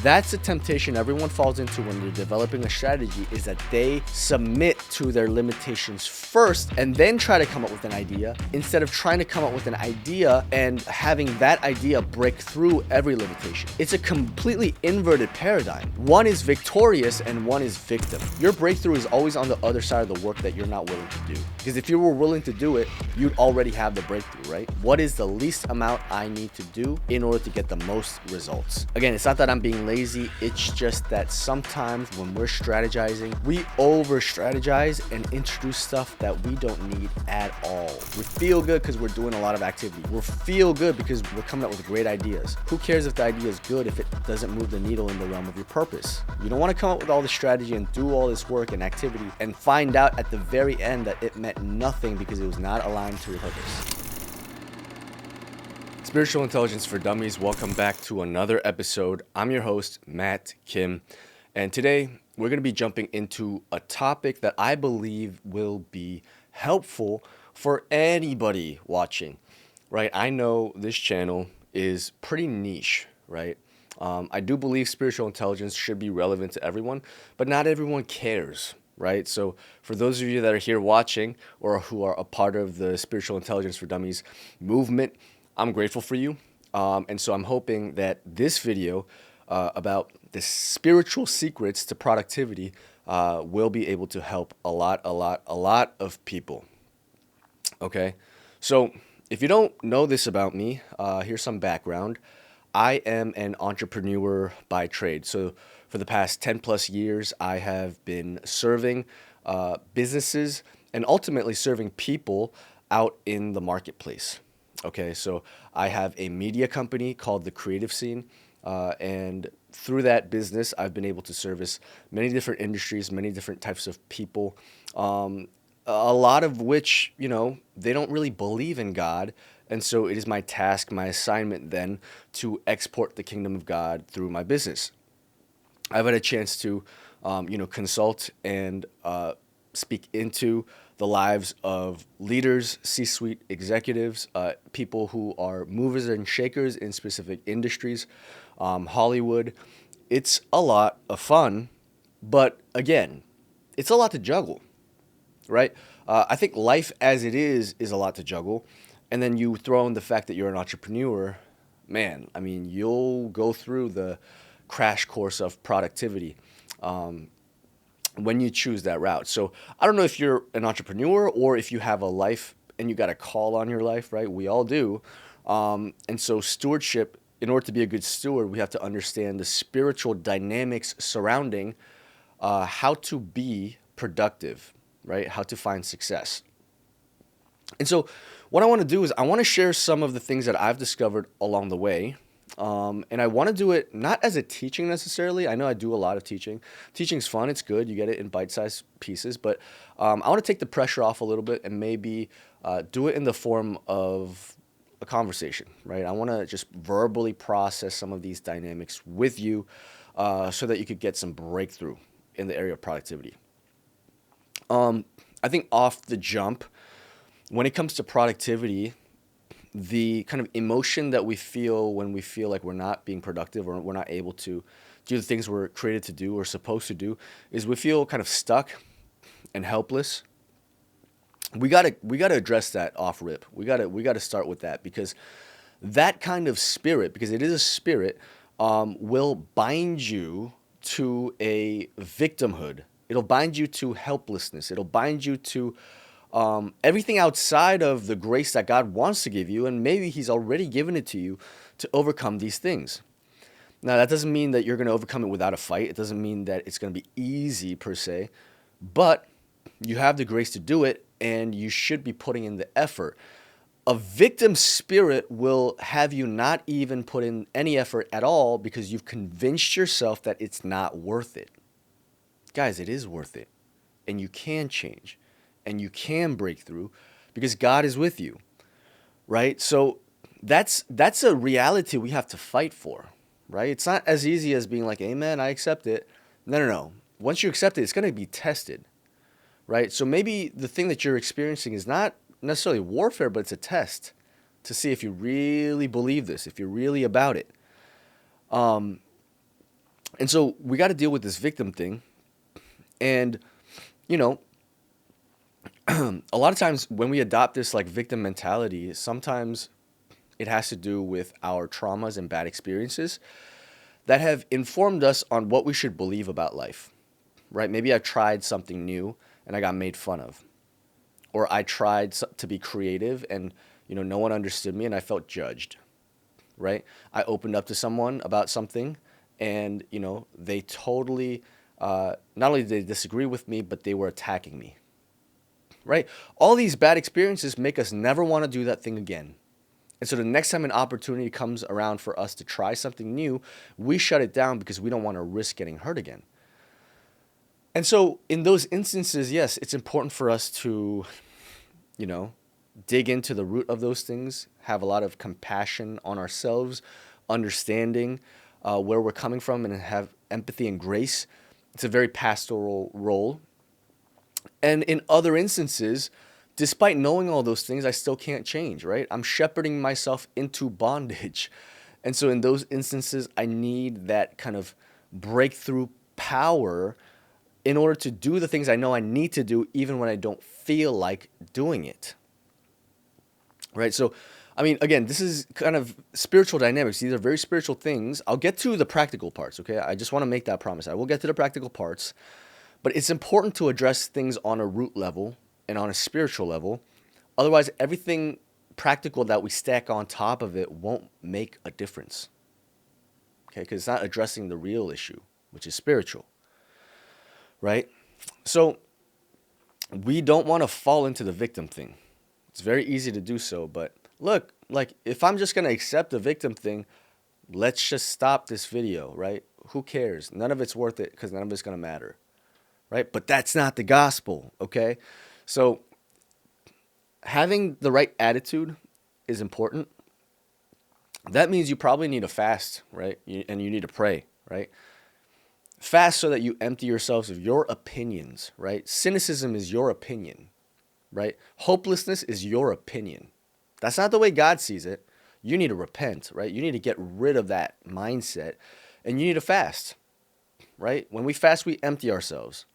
That's a temptation everyone falls into when they're developing a strategy, is that they submit to their limitations first and then try to come up with an idea, instead of trying to come up with an idea and having that idea break through every limitation. It's a completely inverted paradigm. One is victorious and one is victim. Your breakthrough is always on the other side of the work that you're not willing to do. Because if you were willing to do it, you'd already have the breakthrough, right? What is the least amount I need to do in order to get the most results? Again, it's not that I'm being lazy, it's just that sometimes when we're strategizing, we over strategize and introduce stuff that we don't need at all. We feel good because we're doing a lot of activity. We feel good because we're coming up with great ideas. Who cares if the idea is good if it doesn't move the needle in the realm of your purpose? You don't want to come up with all this strategy and do all this work and activity and find out at the very end that it meant nothing because it was not aligned to your purpose. Spiritual Intelligence for Dummies, welcome back to another episode. I'm your host, Matt Kim, and today we're going to be jumping into a topic that I believe will be helpful for anybody watching, right? I know this channel is pretty niche, right? I do believe spiritual intelligence should be relevant to everyone, but not everyone cares, right? So for those of you that are here watching or who are a part of the Spiritual Intelligence for Dummies movement, I'm grateful for you. And so I'm hoping that this video about the spiritual secrets to productivity will be able to help a lot of people. Okay, so if you don't know this about me, here's some background. I am an entrepreneur by trade. So for the past 10 plus years, I have been serving businesses and ultimately serving people out in the marketplace. Okay, so I have a media company called The Creative Scene, and through that business, I've been able to service many different industries, many different types of people, a lot of which, you know, they don't really believe in God. And so it is my task, my assignment then to export the kingdom of God through my business. I've had a chance to, consult and speak into the lives of leaders, C-suite executives, people who are movers and shakers in specific industries, Hollywood. It's a lot of fun, but again, it's a lot to juggle, right? I think life as it is a lot to juggle. And then you throw in the fact that you're an entrepreneur, man, I mean, you'll go through the crash course of productivity when you choose that route. So I don't know if you're an entrepreneur or if you have a life and you got a call on your life, right? We all do. And so stewardship, in order to be a good steward, we have to understand the spiritual dynamics surrounding how to be productive, right? How to find success. And so what I want to do is I want to share some of the things that I've discovered along the way. And I want to do it not as a teaching necessarily. I know I do a lot of teaching. Teaching's fun. It's good. You get it in bite-sized pieces. But I want to take the pressure off a little bit and maybe do it in the form of a conversation, right? I want to just verbally process some of these dynamics with you so that you could get some breakthrough in the area of productivity. I think off the jump, when it comes to productivity, the kind of emotion that we feel when we feel like we're not being productive or we're not able to do the things we're created to do or supposed to do is we feel kind of stuck and helpless. We gotta address that off rip. We gotta start with that, because that kind of spirit, because it is a spirit, will bind you to a victimhood. It'll bind you to helplessness. It'll bind you to everything outside of the grace that God wants to give you, and maybe He's already given it to you to overcome these things. Now, that doesn't mean that you're going to overcome it without a fight. It doesn't mean that it's going to be easy per se, but you have the grace to do it, and you should be putting in the effort. A victim spirit will have you not even put in any effort at all because you've convinced yourself that it's not worth it. Guys, it is worth it, and you can change. And you can break through because God is with you, right? So that's a reality we have to fight for, right? It's not as easy as being like, amen, I accept it. No. Once you accept it, it's going to be tested, right? So maybe the thing that you're experiencing is not necessarily warfare, but it's a test to see if you really believe this, if you're really about it. And so we got to deal with this victim thing. And, you know, a lot of times when we adopt this like victim mentality, sometimes it has to do with our traumas and bad experiences that have informed us on what we should believe about life, right? Maybe I tried something new and I got made fun of, or I tried to be creative and, no one understood me and I felt judged, right? I opened up to someone about something and, they totally, not only did they disagree with me, but they were attacking me, right? All these bad experiences make us never want to do that thing again. And so the next time an opportunity comes around for us to try something new, we shut it down because we don't want to risk getting hurt again. And so in those instances, yes, it's important for us to, you know, dig into the root of those things, have a lot of compassion on ourselves, understanding where we're coming from, and have empathy and grace. It's a very pastoral role. And in other instances, despite knowing all those things, I still can't change, right? I'm shepherding myself into bondage. And so in those instances, I need that kind of breakthrough power in order to do the things I know I need to do, even when I don't feel like doing it. Right? So, I mean, again, this is kind of spiritual dynamics. These are very spiritual things. I'll get to the practical parts, okay? I just want to make that promise. I will get to the practical parts. But it's important to address things on a root level and on a spiritual level. Otherwise, everything practical that we stack on top of it won't make a difference. Okay? Because it's not addressing the real issue, which is spiritual. Right? So, we don't want to fall into the victim thing. It's very easy to do so, but look, like if I'm just going to accept the victim thing, let's just stop this video, right? Who cares? None of it's worth it because none of it's going to matter, right? But that's not the gospel, okay? So having the right attitude is important. That means you probably need to fast, right? And you need to pray, right? Fast so that you empty yourselves of your opinions, right? Cynicism is your opinion, right? Hopelessness is your opinion. That's not the way God sees it. You need to repent, right? You need to get rid of that mindset and you need to fast, right? When we fast, we empty ourselves.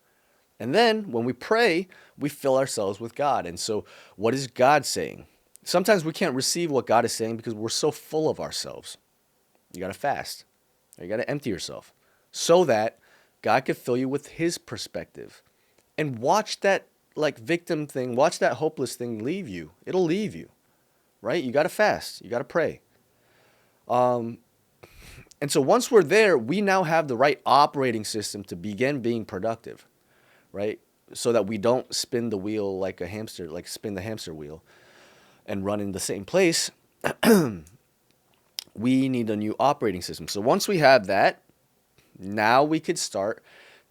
And then when we pray, we fill ourselves with God. And so what is God saying? Sometimes we can't receive what God is saying because we're so full of ourselves. You got to fast. You got to empty yourself so that God can fill you with his perspective. And watch that like victim thing, watch that hopeless thing leave you. It'll leave you, right? You got to fast. You got to pray. And so once we're there, we now have the right operating system to begin being productive, right? So that we don't spin the wheel like a hamster, like spin the hamster wheel and run in the same place. We need a new operating system. So once we have that, now we could start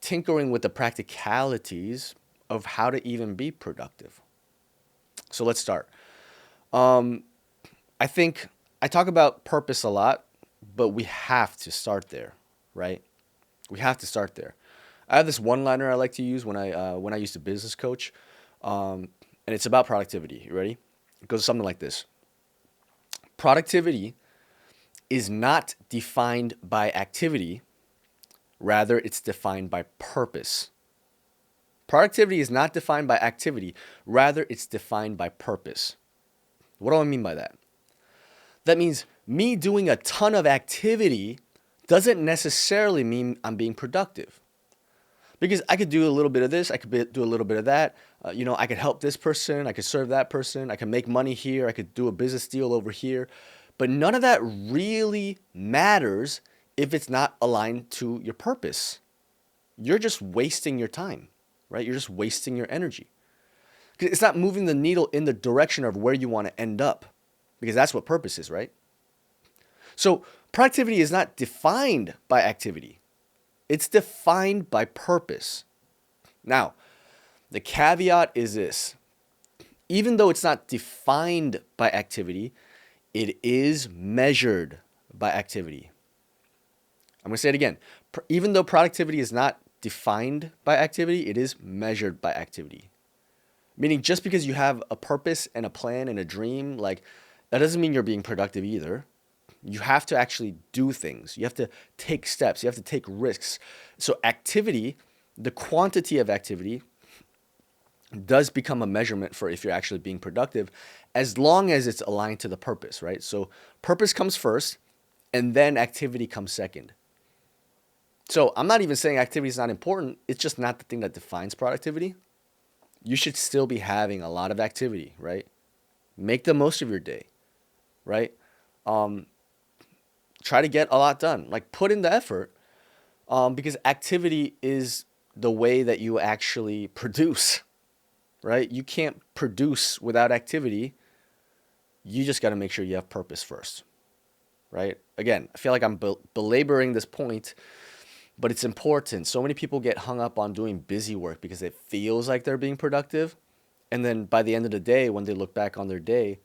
tinkering with the practicalities of how to even be productive. So let's start. I think I talk about purpose a lot, but we have to start there, right? We have to start there. I have this one-liner I like to use when I used to business coach, and it's about productivity. You ready? It goes something like this: productivity is not defined by activity, rather it's defined by purpose. Productivity is not defined by activity, rather it's defined by purpose. What do I mean by that? That means me doing a ton of activity doesn't necessarily mean I'm being productive. Because I could do a little bit of this, I could do a little bit of that. I could help this person, I could serve that person, I could make money here, I could do a business deal over here. But none of that really matters if it's not aligned to your purpose. You're just wasting your time, right? You're just wasting your energy. It's not moving the needle in the direction of where you want to end up, because that's what purpose is, right? So productivity is not defined by activity. It's defined by purpose. Now, the caveat is this: even though it's not defined by activity, it is measured by activity. I'm going to say it again. Even though productivity is not defined by activity, it is measured by activity. Meaning just because you have a purpose and a plan and a dream, like that doesn't mean you're being productive either. You have to actually do things. You have to take steps. You have to take risks. So activity, the quantity of activity does become a measurement for if you're actually being productive, as long as it's aligned to the purpose, right? So purpose comes first, and then activity comes second. So I'm not even saying activity is not important. It's just not the thing that defines productivity. You should still be having a lot of activity, right? Make the most of your day, right? Um, Try to get a lot done. Like put in the effort, because activity is the way that you actually produce, right? You can't produce without activity. You just got to make sure you have purpose first, right? Again, I feel like I'm belaboring this point, but it's important. So many people get hung up on doing busy work because it feels like they're being productive. And then by the end of the day, when they look back on their day,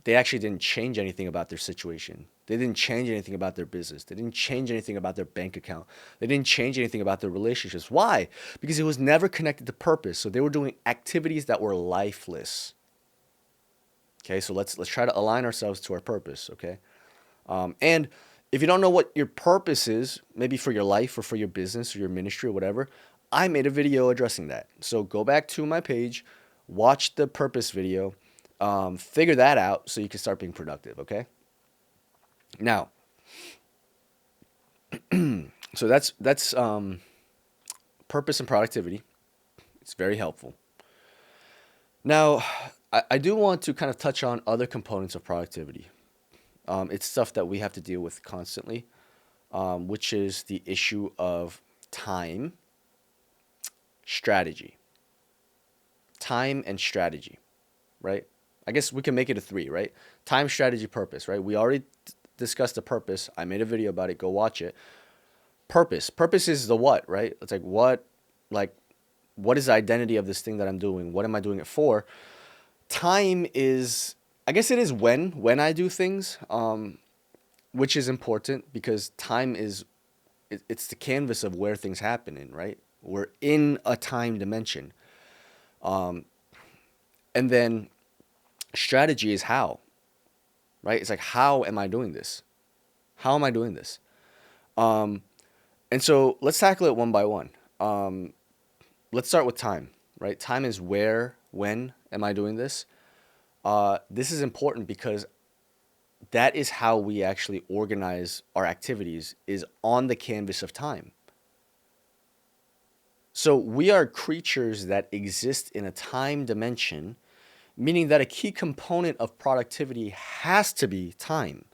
they actually didn't change anything about their situation. They didn't change anything about their business. They didn't change anything about their bank account. They didn't change anything about their relationships. Why? Because it was never connected to purpose. So they were doing activities that were lifeless. Okay, so let's try to align ourselves to our purpose. Okay, and if you don't know what your purpose is, maybe for your life or for your business or your ministry or whatever, I made a video addressing that. So go back to my page, watch the purpose video, figure that out so you can start being productive. Okay. Now, so that's purpose and productivity. It's very helpful. Now, I do want to kind of touch on other components of productivity. It's stuff that we have to deal with constantly, which is the issue of time, strategy. Time and strategy, right? I guess we can make it a three, right? Time, strategy, purpose, right? We already discussed the purpose. I made a video about it. Go watch it. Purpose. Purpose is the what, right? It's like, what is the identity of this thing that I'm doing? What am I doing it for? Time is, I guess it is when I do things, which is important because time is, it's the canvas of where things happen in, right? We're in a time dimension. And then strategy is how, right? It's like, how am I doing this? How am I doing this? And so let's tackle it one by one. Let's start with time, right? Time is where, when am I doing this? This is important because that is how we actually organize our activities, is on the canvas of time. So we are creatures that exist in a time dimension, meaning that a key component of productivity has to be time.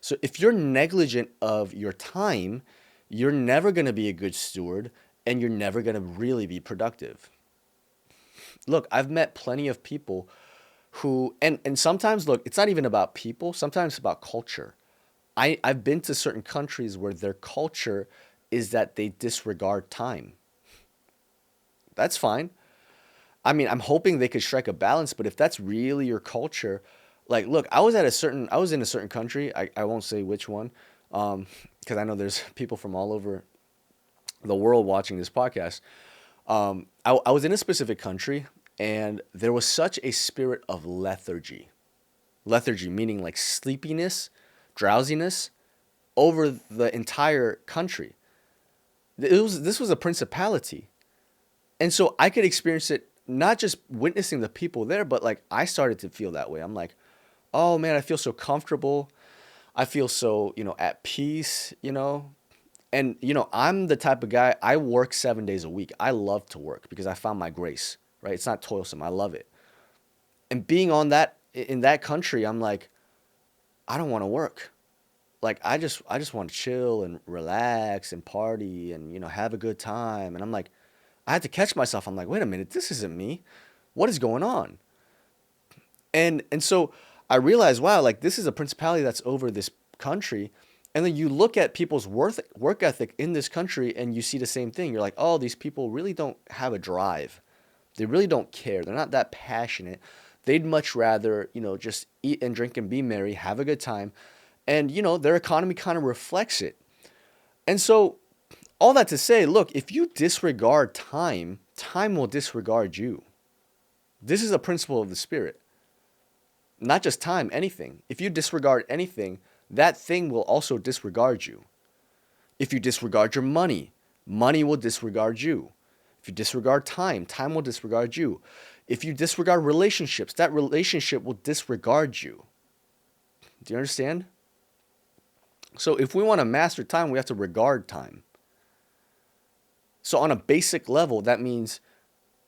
So if you're negligent of your time, you're never going to be a good steward and you're never going to really be productive. Look, I've met plenty of people who, and sometimes, look, it's not even about people, sometimes it's about culture. I've been to certain countries where their culture is that they disregard time. That's fine. I mean, I'm hoping they could strike a balance, but if that's really your culture, like, look, I was in a certain country. I won't say which one, because I know there's people from all over the world watching this podcast. I was in a specific country, and there was such a spirit of lethargy. Lethargy meaning like sleepiness, drowsiness over the entire country. This was a principality. And so I could experience it not just witnessing the people there, but like I started to feel that way. I'm like, oh man, I feel so comfortable. I feel so, at peace, And, I'm the type of guy, I work 7 days a week. I love to work because I found my grace, right? It's not toilsome. I love it. And being in that country, I'm like, I don't want to work. Like, I just want to chill and relax and party and, have a good time. And I'm like, I had to catch myself. I'm like, wait a minute, this isn't me. What is going on? And so I realized, wow, like this is a principality that's over this country. And then you look at people's work ethic in this country and you see the same thing. You're like, oh, these people really don't have a drive. They really don't care. They're not that passionate. They'd much rather, just eat and drink and be merry, have a good time. And, their economy kind of reflects it. And so all that to say, look, if you disregard time, time will disregard you. This is a principle of the spirit. Not just time, anything. If you disregard anything, that thing will also disregard you. If you disregard your money, money will disregard you. If you disregard time, time will disregard you. If you disregard relationships, that relationship will disregard you. Do you understand? So if we want to master time, we have to regard time. So on a basic level, that means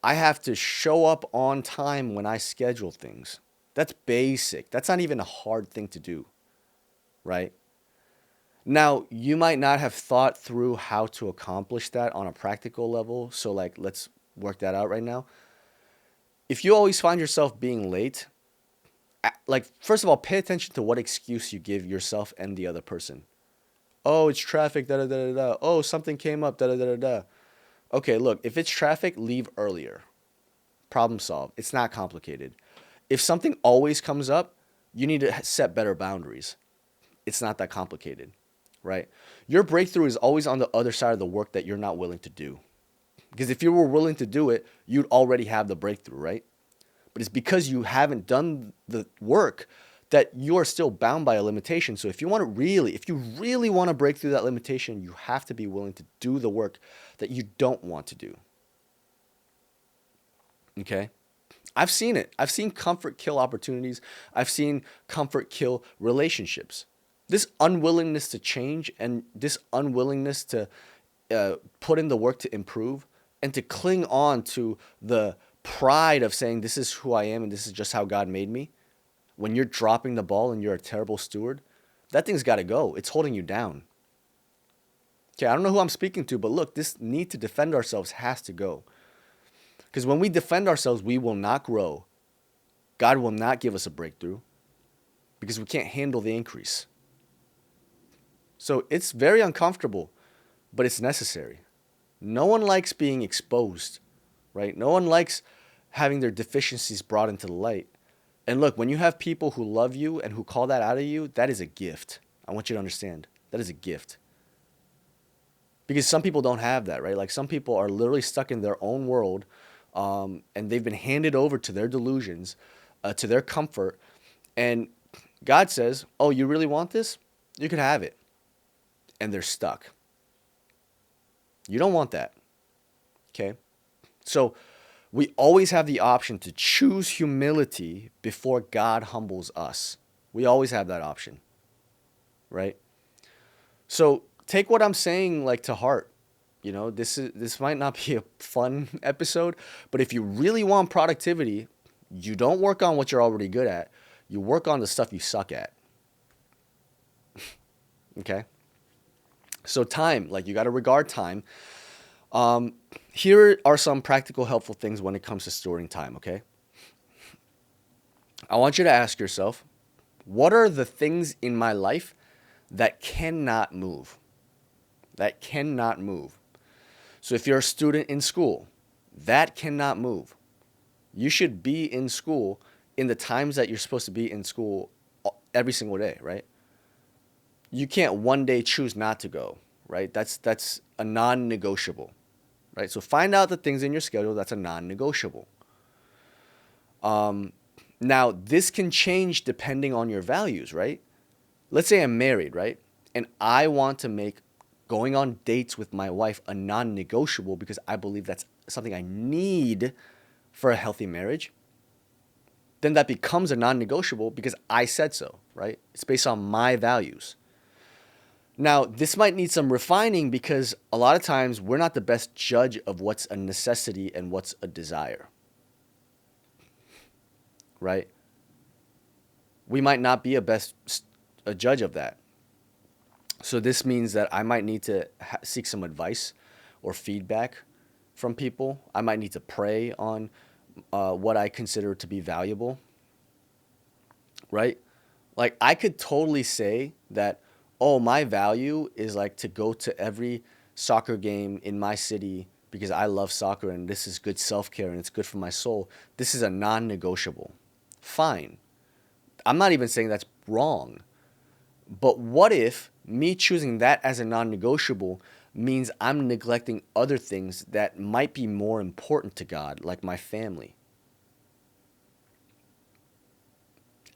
I have to show up on time when I schedule things. That's basic. That's not even a hard thing to do, right? Now, you might not have thought through how to accomplish that on a practical level. So, like, let's work that out right now. If you always find yourself being late, like, first of all, pay attention to what excuse you give yourself and the other person. Oh, it's traffic, da da da da da. Oh, something came up, da da da da da. Okay, look, if it's traffic, leave earlier. Problem solved. It's not complicated. If something always comes up, you need to set better boundaries. It's not that complicated, right? Your breakthrough is always on the other side of the work that you're not willing to do. Because if you were willing to do it, you'd already have the breakthrough, right? But it's because you haven't done the work that you are still bound by a limitation. So if you really want to break through that limitation, you have to be willing to do the work that you don't want to do. Okay? I've seen it. I've seen comfort kill opportunities. I've seen comfort kill relationships. This unwillingness to change and this unwillingness to put in the work to improve and to cling on to the pride of saying this is who I am and this is just how God made me. When you're dropping the ball and you're a terrible steward, that thing's got to go. It's holding you down. Okay, I don't know who I'm speaking to, but look, this need to defend ourselves has to go. Because when we defend ourselves, we will not grow. God will not give us a breakthrough because we can't handle the increase. So it's very uncomfortable, but it's necessary. No one likes being exposed, right? No one likes having their deficiencies brought into the light. And look, when you have people who love you and who call that out of you, that is a gift. I want you to understand. That is a gift. Because some people don't have that, right? Like some people are literally stuck in their own world, and they've been handed over to their delusions, to their comfort. And God says, oh, you really want this? You can have it. And they're stuck. You don't want that. Okay? So we always have the option to choose humility before God humbles us. We always have that option. Right? So take what I'm saying like to heart. You know, this might not be a fun episode, but if you really want productivity, you don't work on what you're already good at. You work on the stuff you suck at. Okay? So time, like you got to regard time. Here are some practical, helpful things when it comes to storing time, okay? I want you to ask yourself, what are the things in my life that cannot move? That cannot move. So if you're a student in school, that cannot move. You should be in school in the times that you're supposed to be in school every single day, right? You can't one day choose not to go, right? That's a non-negotiable, right? So find out the things in your schedule that's a non-negotiable. Now, this can change depending on your values, right? Let's say I'm married, right? And I want to make going on dates with my wife a non-negotiable because I believe that's something I need for a healthy marriage. Then that becomes a non-negotiable because I said so, right? It's based on my values. Now, this might need some refining because a lot of times we're not the best judge of what's a necessity and what's a desire, right? We might not be a judge of that. So this means that I might need to seek some advice or feedback from people. I might need to pray on what I consider to be valuable, right? Like I could totally say that, oh, my value is like to go to every soccer game in my city because I love soccer and this is good self-care and it's good for my soul. This is a non-negotiable. Fine. I'm not even saying that's wrong. But what if me choosing that as a non-negotiable means I'm neglecting other things that might be more important to God, like my family?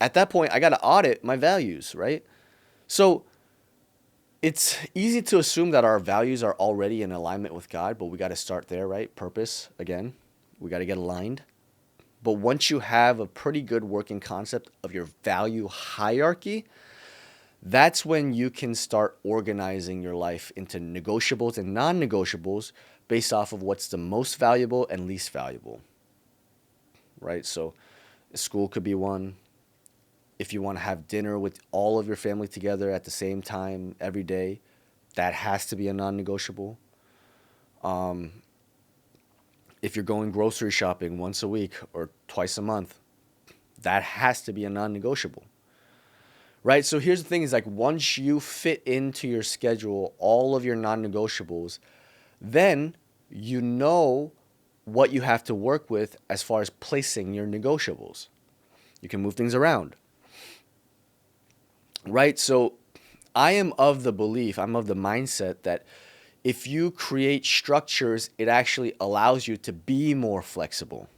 At that point, I got to audit my values, right? So it's easy to assume that our values are already in alignment with God, but we got to start there, right? Purpose, again, we got to get aligned. But once you have a pretty good working concept of your value hierarchy, that's when you can start organizing your life into negotiables and non negotiables based off of what's the most valuable and least valuable, right? So, school could be one. If you want to have dinner with all of your family together at the same time every day, that has to be a non negotiable. If you're going grocery shopping once a week or twice a month, that has to be a non negotiable, right? So here's the thing is like once you fit into your schedule all of your non negotiables, then you know what you have to work with as far as placing your negotiables. You can move things around, right? So I am of the belief, I'm of the mindset that if you create structures, it actually allows you to be more flexible,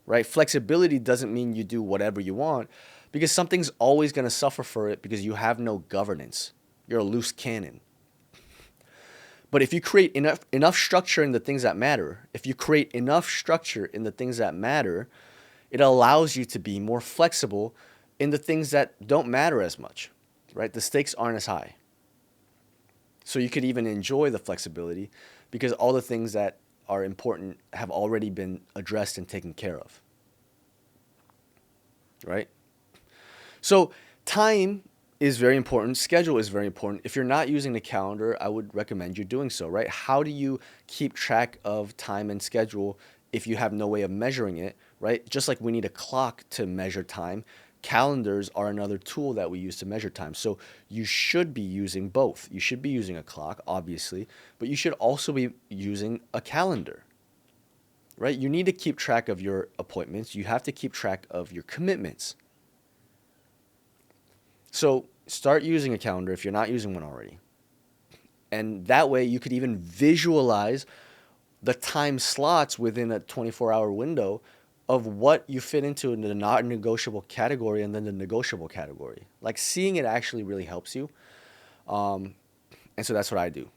right? Flexibility doesn't mean you do whatever you want because something's always going to suffer for it because you have no governance. You're a loose cannon. But if you create enough structure in the things that matter, if you create enough structure in the things that matter, it allows you to be more flexible in the things that don't matter as much, right? The stakes aren't as high. So you could even enjoy the flexibility because all the things that are important have already been addressed and taken care of, right? So time is very important. Schedule is very important. If you're not using the calendar, I would recommend you doing so, right? How do you keep track of time and schedule if you have no way of measuring it, right? Just like we need a clock to measure time, calendars are another tool that we use to measure time. So you should be using both. You should be using a clock, obviously, but you should also be using a calendar, right? You need to keep track of your appointments. You have to keep track of your commitments. So start using a calendar if you're not using one already. And that way you could even visualize the time slots within a 24-hour window of what you fit into in the not negotiable category and then the negotiable category. Like seeing it actually really helps you. And so that's what I do.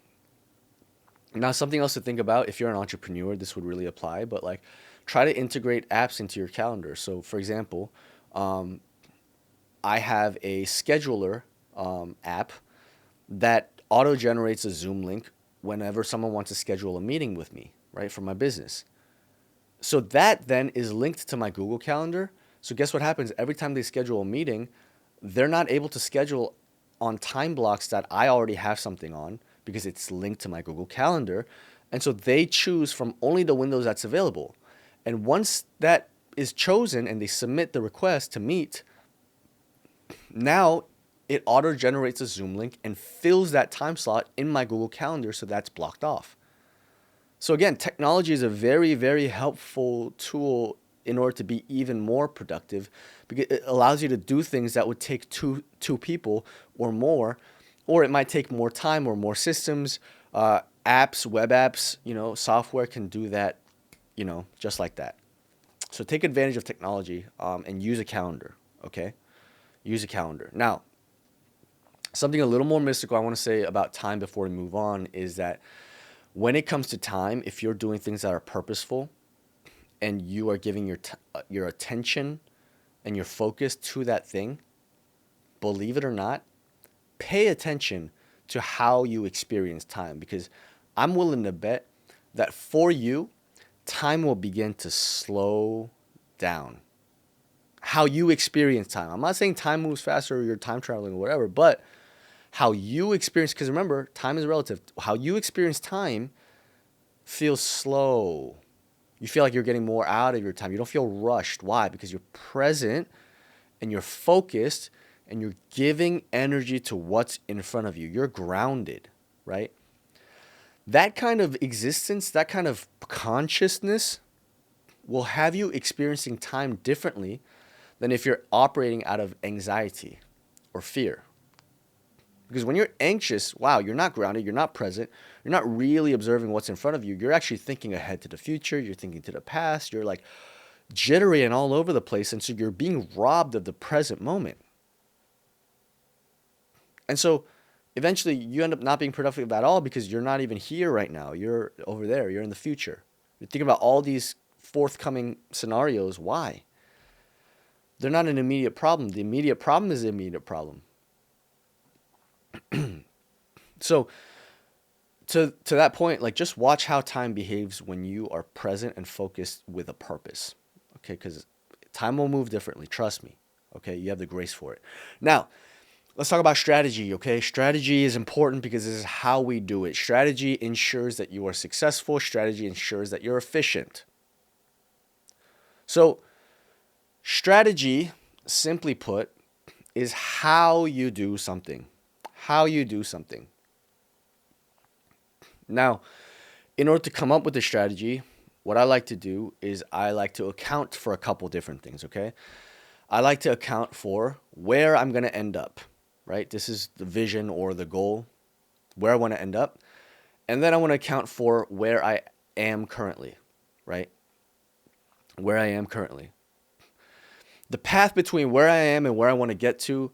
Now, something else to think about if you're an entrepreneur, this would really apply, but like try to integrate apps into your calendar. So, for example, I have a scheduler app that auto generates a Zoom link whenever someone wants to schedule a meeting with me, right, for my business. So that then is linked to my Google Calendar. So guess what happens? Every time they schedule a meeting, they're not able to schedule on time blocks that I already have something on because it's linked to my Google Calendar. And so they choose from only the windows that's available. And once that is chosen and they submit the request to meet, now it auto generates a Zoom link and fills that time slot in my Google Calendar so that's blocked off. So again, technology is a very, very helpful tool in order to be even more productive because it allows you to do things that would take two people or it might take more time or more systems. Apps, web apps, software can do that, just like that. So take advantage of technology and use a calendar, okay? Use a calendar. Now, something a little more mystical I want to say about time before we move on is that when it comes to time, if you're doing things that are purposeful and you are giving your attention and your focus to that thing, believe it or not, pay attention to how you experience time because I'm willing to bet that for you, time will begin to slow down. How you experience time. I'm not saying time moves faster or you're time traveling or whatever, but how you experience, because remember, time is relative. How you experience time feels slow. You feel like you're getting more out of your time. You don't feel rushed. Why? Because you're present and you're focused and you're giving energy to what's in front of you. You're grounded, right? That kind of existence, that kind of consciousness will have you experiencing time differently than if you're operating out of anxiety or fear. Because when you're anxious, wow, you're not grounded, you're not present, you're not really observing what's in front of you. You're actually thinking ahead to the future, you're thinking to the past, you're like jittery and all over the place. And so you're being robbed of the present moment. And so eventually you end up not being productive at all because you're not even here right now. You're over there. You're in the future. You're thinking about all these forthcoming scenarios. Why? They're not an immediate problem. The immediate problem is the immediate problem. So to that point, like just watch how time behaves when you are present and focused with a purpose. Okay, because time will move differently. Trust me. Okay, you have the grace for it. Now, let's talk about strategy. Okay, strategy is important because this is how we do it. Strategy ensures that you are successful. Strategy ensures that you're efficient. So, strategy, simply put, is how you do something. How you do something. Now, in order to come up with a strategy, what I like to do is I like to account for a couple different things, okay? I like to account for where I'm going to end up, right? This is the vision or the goal, where I want to end up. And then I want to account for where I am currently, right? Where I am currently. The path between where I am and where I want to get to,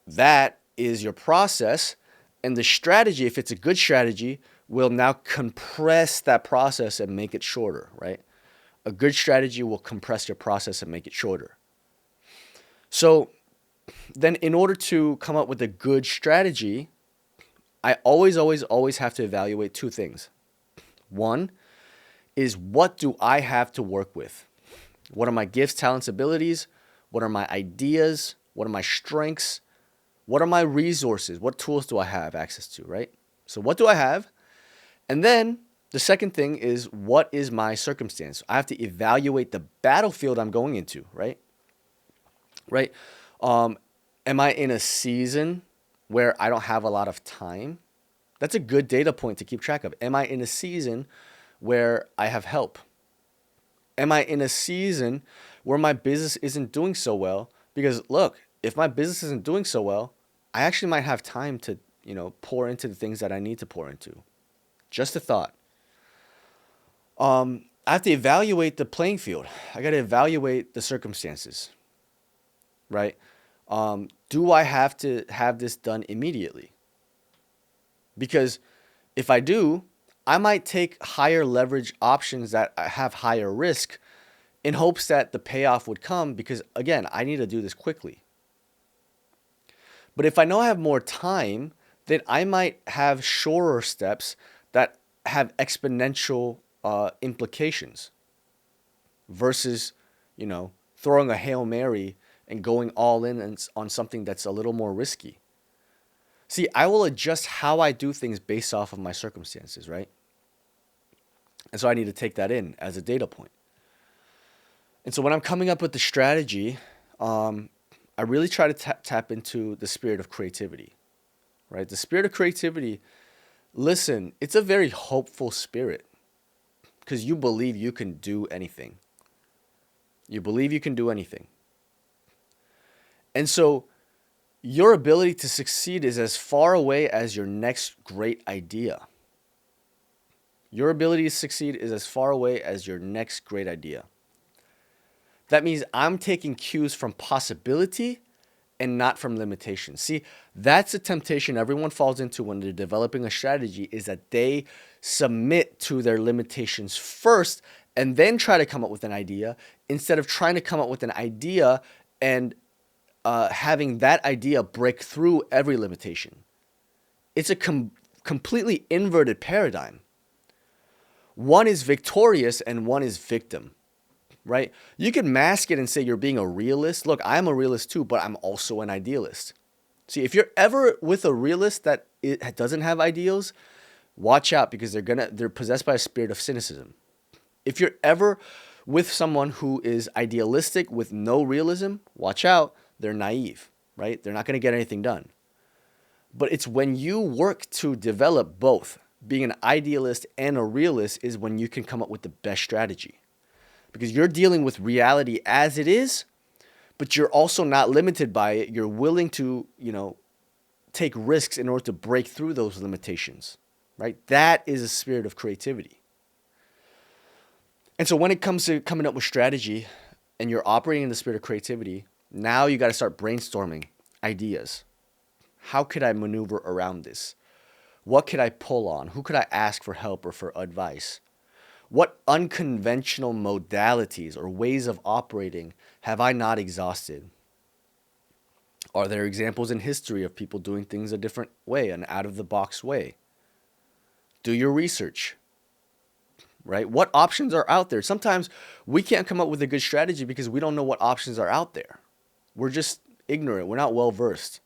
that is your process. And the strategy, if it's a good strategy, will now compress that process and make it shorter, right? A good strategy will compress your process and make it shorter. So then in order to come up with a good strategy, I always have to evaluate two things. One is, what do I have to work with? What are my gifts, talents, abilities? What are my ideas? What are my strengths? What are my resources? What tools do I have access to, right? So what do I have? And then the second thing is, what is my circumstance? I have to evaluate the battlefield I'm going into, right? Right? Am I in a season where I don't have a lot of time? That's a good data point to keep track of. Am I in a season where I have help? Am I in a season where my business isn't doing so well? Because look, if my business isn't doing so well, I actually might have time to, pour into the things that I need to pour into. Just a thought. I have to evaluate the playing field. I got to evaluate the circumstances, right? Do I have to have this done immediately? Because if I do, I might take higher leverage options that have higher risk in hopes that the payoff would come, because again, I need to do this quickly. But if I know I have more time, then I might have shorter steps that have exponential implications versus, throwing a Hail Mary and going all in on something that's a little more risky. See, I will adjust how I do things based off of my circumstances, right? And so I need to take that in as a data point. And so when I'm coming up with the strategy, I really try to tap into the spirit of creativity, right? The spirit of creativity, listen, it's a very hopeful spirit because you believe you can do anything. You believe you can do anything. And so your ability to succeed is as far away as your next great idea. Your ability to succeed is as far away as your next great idea. That means I'm taking cues from possibility and not from limitation. See, that's a temptation everyone falls into when they're developing a strategy, is that they submit to their limitations first and then try to come up with an idea, instead of trying to come up with an idea and having that idea break through every limitation. It's a completely inverted paradigm. One is victorious and one is victim, right? You can mask it and say you're being a realist. Look, I'm a realist too, but I'm also an idealist. See, if you're ever with a realist that doesn't have ideals, watch out, because they're possessed by a spirit of cynicism. If you're ever with someone who is idealistic with no realism, watch out, they're naive, right? They're not going to get anything done. But it's when you work to develop both, being an idealist and a realist, is when you can come up with the best strategy. Because you're dealing with reality as it is, but you're also not limited by it. You're willing to, take risks in order to break through those limitations, right? That is a spirit of creativity. And so when it comes to coming up with strategy and you're operating in the spirit of creativity, now you got to start brainstorming ideas. How could I maneuver around this? What could I pull on? Who could I ask for help or for advice? What unconventional modalities or ways of operating have I not exhausted? Are there examples in history of people doing things a different way, an out of the box way? Do your research, right? What options are out there? Sometimes we can't come up with a good strategy because we don't know what options are out there. We're just ignorant. We're not well versed.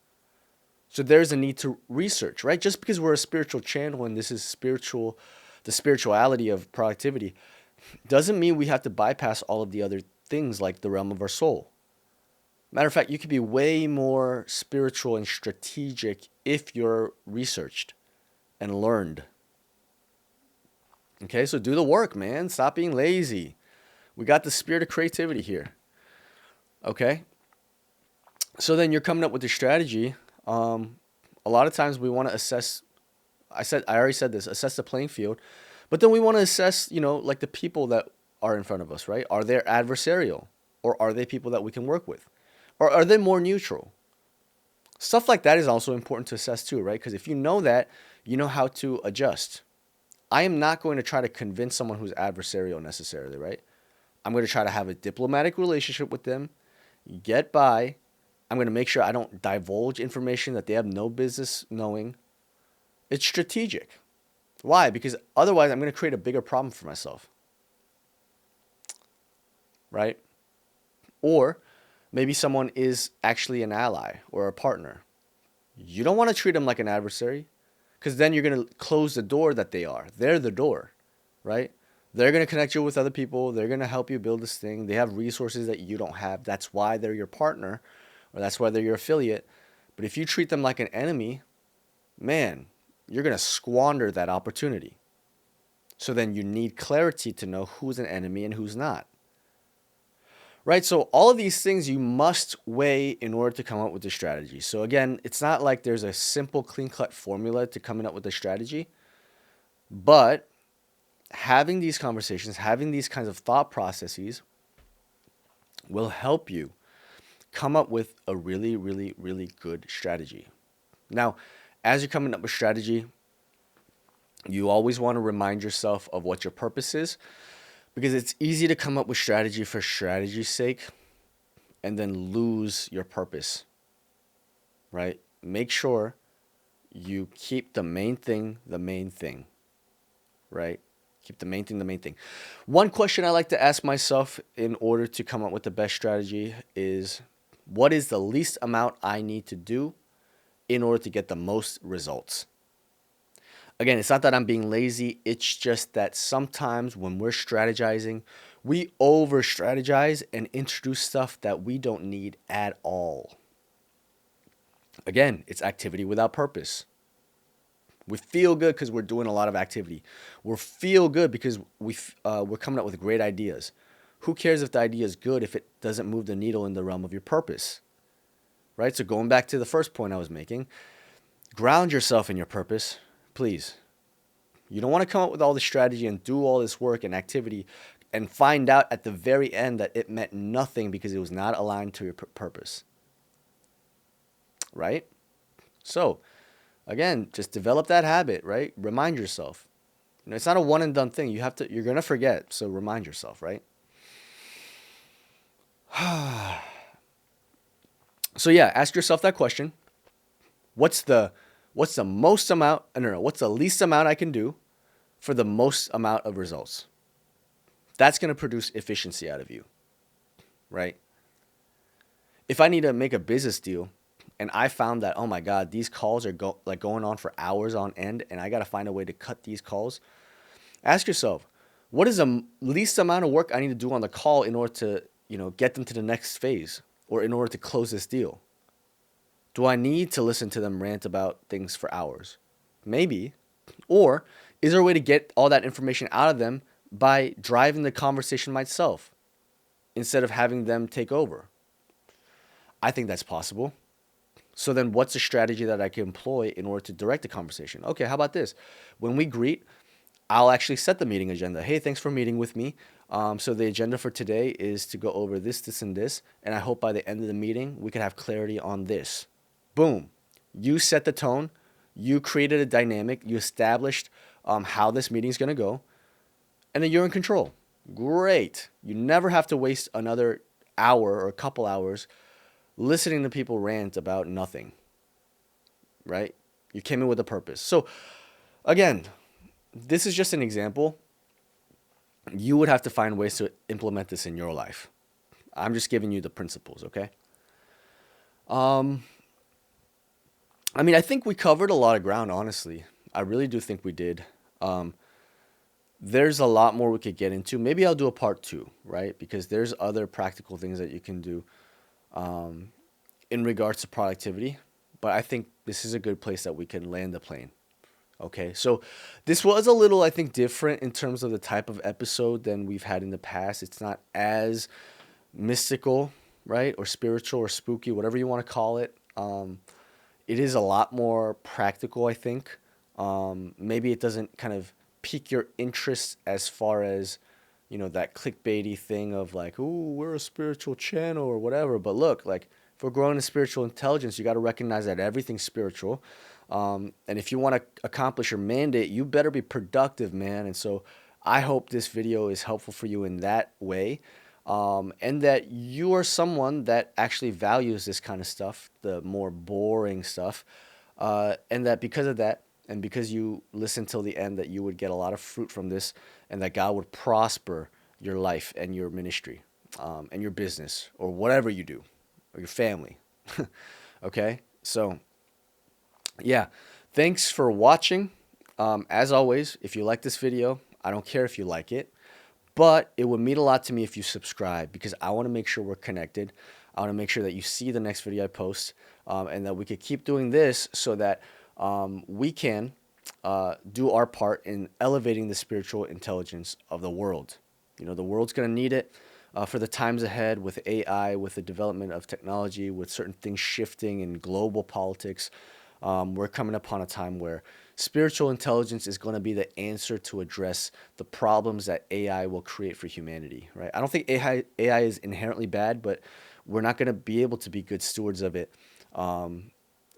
So there's a need to research, right? Just because we're a spiritual channel and this is spiritual, the spirituality of productivity, doesn't mean we have to bypass all of the other things like the realm of our soul. Matter of fact, you could be way more spiritual and strategic if you're researched and learned. Okay, so do the work, man. Stop being lazy. We got the spirit of creativity here. Okay, so then you're coming up with a strategy. A lot of times we want to assess. I already said this. Assess the playing field, but then we want to assess, like the people that are in front of us, right? Are they adversarial, or are they people that we can work with, or are they more neutral? Stuff like that is also important to assess too, right? Because if you know that, you know how to adjust. I am not going to try to convince someone who's adversarial necessarily, right? I'm going to try to have a diplomatic relationship with them, get by. I'm going to make sure I don't divulge information that they have no business knowing. It's strategic. Why? Because otherwise I'm going to create a bigger problem for myself, right? Or maybe someone is actually an ally or a partner. You don't want to treat them like an adversary because then you're going to close the door that they are. They're the door, right? They're going to connect you with other people. They're going to help you build this thing. They have resources that you don't have. That's why they're your partner, or that's why they're your affiliate. But if you treat them like an enemy, man, you're going to squander that opportunity. So then you need clarity to know who's an enemy and who's not. Right? So all of these things you must weigh in order to come up with a strategy. So again, it's not like there's a simple clean-cut formula to coming up with a strategy, but having these conversations, having these kinds of thought processes will help you come up with a really, really, really good strategy. Now, as you're coming up with strategy, you always want to remind yourself of what your purpose is, because it's easy to come up with strategy for strategy's sake and then lose your purpose, right? Make sure you keep the main thing, right? Keep the main thing, the main thing. One question I like to ask myself in order to come up with the best strategy is, what is the least amount I need to do in order to get the most results? Again, it's not that I'm being lazy. It's just that sometimes when we're strategizing, we over strategize and introduce stuff that we don't need at all. Again, it's activity without purpose. We feel good because we're doing a lot of activity. We feel good because we're coming up with great ideas. Who cares if the idea is good if it doesn't move the needle in the realm of your purpose? Right? So going back to the first point I was making, ground yourself in your purpose, please. You don't want to come up with all this strategy and do all this work and activity and find out at the very end that it meant nothing because it was not aligned to your purpose. Right? So, again, just develop that habit, right? Remind yourself. It's not a one and done thing. You're going to forget, so remind yourself, right? So yeah, ask yourself that question. What's the most amount, no, what's the least amount I can do for the most amount of results? That's going to produce efficiency out of you, right? If I need to make a business deal and I found that, oh my God, these calls are going on for hours on end and I got to find a way to cut these calls, ask yourself, what is the least amount of work I need to do on the call in order to, get them to the next phase or in order to close this deal? Do I need to listen to them rant about things for hours? Maybe. Or is there a way to get all that information out of them by driving the conversation myself instead of having them take over? I think that's possible. So then what's a strategy that I can employ in order to direct the conversation? Okay, how about this? When we greet, I'll actually set the meeting agenda. Hey, thanks for meeting with me. So the agenda for today is to go over this, this, and this. And I hope by the end of the meeting, we can have clarity on this. Boom. You set the tone. You created a dynamic. You established how this meeting is going to go. And then you're in control. Great. You never have to waste another hour or a couple hours listening to people rant about nothing, right? You came in with a purpose. So, again, this is just an example. You would have to find ways to implement this in your life. I'm just giving you the principles, okay? I mean, I think we covered a lot of ground, honestly. I really do think we did. There's a lot more we could get into. Maybe I'll do a part two, right? Because there's other practical things that you can do in regards to productivity. But I think this is a good place that we can land the plane. Okay, so this was a little, I think, different in terms of the type of episode than we've had in the past. It's not as mystical, right? Or spiritual or spooky, whatever you want to call it. It is a lot more practical, I think. Maybe it doesn't kind of pique your interest as far as, that clickbaity thing of like, ooh, we're a spiritual channel or whatever. But look, like, if we're growing in spiritual intelligence, you got to recognize that everything's spiritual. And if you want to accomplish your mandate, you better be productive, man. And so I hope this video is helpful for you in that way. And that you are someone that actually values this kind of stuff, the more boring stuff. And that because of that, and because you listen till the end, that you would get a lot of fruit from this, and that God would prosper your life and your ministry, and your business, or whatever you do, or your family. Okay? So, yeah. Thanks for watching. As always, if you like this video, I don't care if you like it, but it would mean a lot to me if you subscribe, because I want to make sure we're connected. I want to make sure that you see the next video I post, and that we could keep doing this so that we can do our part in elevating the spiritual intelligence of the world. The world's going to need it for the times ahead with AI, with the development of technology, with certain things shifting in global politics. We're coming upon a time where spiritual intelligence is going to be the answer to address the problems that AI will create for humanity, right? I don't think AI is inherently bad, but we're not going to be able to be good stewards of it.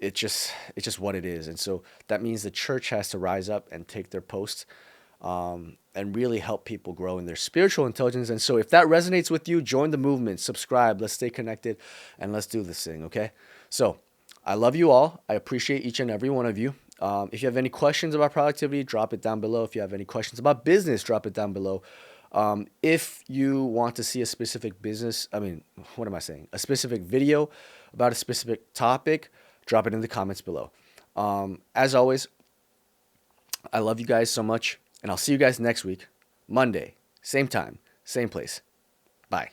It's just what it is. And so that means the church has to rise up and take their post, and really help people grow in their spiritual intelligence. And so if that resonates with you, join the movement, subscribe, let's stay connected, and let's do this thing, okay? So I love you all. I appreciate each and every one of you. If you have any questions about productivity, drop it down below. If you have any questions about business, drop it down below. If you want to see a specific a specific video about a specific topic, drop it in the comments below. As always, I love you guys so much, and I'll see you guys next week, Monday, same time, same place. Bye.